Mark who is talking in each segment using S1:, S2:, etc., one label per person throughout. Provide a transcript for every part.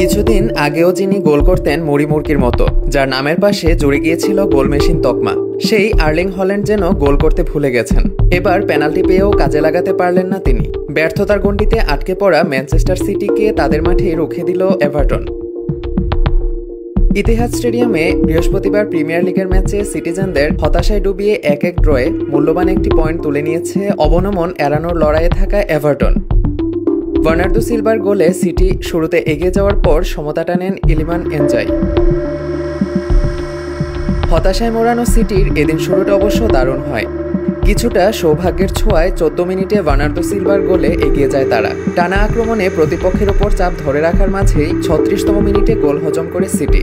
S1: কিছুদিন আগেও যিনি গোল করতেন মুড়িমুড়কির মতো, যার নামের পাশে জুড়ে গিয়েছিল গোল মেশিন তকমা, সেই আর্লিং হল্যান্ড যেন গোল করতে ভুলে গেছেন। এবার পেনাল্টি পেয়েও কাজে লাগাতে পারলেন না তিনি। ব্যর্থতার গণ্ডিতে আটকে পড়া ম্যানচেস্টার সিটিকে তাদের মাঠে রুখে দিল এভারটন। ইতিহাদ স্টেডিয়ামে বৃহস্পতিবার প্রিমিয়ার লিগের ম্যাচে সিটিজেনদের হতাশায় ডুবিয়ে 1-1 ড্রয়ে মূল্যবান একটি পয়েন্ট তুলে নিয়েছে অবনমন এড়ানোর লড়াইয়ে থাকা এভারটন। বার্নার্দো সিলভার গোলে সিটি শুরুতে এগিয়ে যাওয়ার পর সমতা টানেন ইলিমান এনজাই। হতাশায় মোড়ানো সিটির এদিন শুরুটা অবশ্য দারুণ হয়। কিছুটা সৌভাগ্যের ছোঁয়ায় 14 মিনিটে বার্নার্দো সিলভার গোলে এগিয়ে যায় তারা। টানা আক্রমণে প্রতিপক্ষের ওপর চাপ ধরে রাখার মাঝেই 36তম মিনিটে গোল হজম করে সিটি।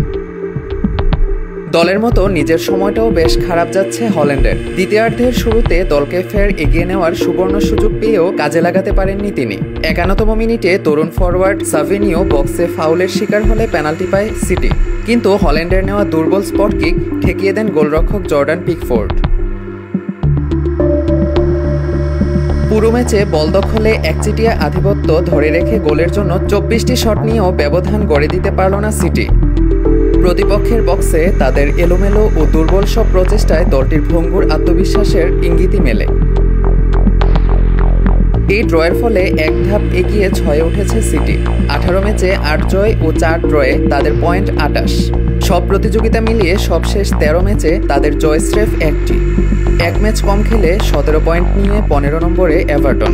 S1: দলের মতো নিজের সময়টাও বেশ খারাপ যাচ্ছে হল্যান্ডের। দ্বিতীয়ার্ধের শুরুতে দলকে ফের এগিয়ে নেওয়ার সুবর্ণ সুযোগ পেয়েও কাজে লাগাতে পারেননি তিনি। 51তম মিনিটে তরুণ ফরওয়ার্ড সাভিনিও বক্সে ফাউলের শিকার হলে পেনাল্টি পায় সিটি, কিন্তু হল্যান্ডের নেওয়া দুর্বল স্পট কিক ঠেকিয়ে দেন গোলরক্ষক জর্ডান পিকফোর্ড। পুরো ম্যাচে বল দখলে একচেটিয়া আধিপত্য ধরে রেখে গোলের জন্য 24টি শট নিয়েও ব্যবধান গড়ে দিতে পারল না সিটি। প্রতিপক্ষের বক্সে তাদের এলোমেলো ও দুর্বল সব প্রচেষ্টায় দলটির ভঙ্গুর আত্মবিশ্বাসের ইঙ্গিতই মেলে। এই ড্রয়ের ফলে এক ধাপ এগিয়ে 6-এ উঠেছে সিটি। 18 ম্যাচে 8 জয় ও 4 ড্রয়ে তাদের পয়েন্ট 28। সব প্রতিযোগিতা মিলিয়ে সবশেষ 13 ম্যাচে তাদের জয় স্রেফ একটি। এক ম্যাচ কম খেলে 17 পয়েন্ট নিয়ে 15 নম্বরে এভারটন।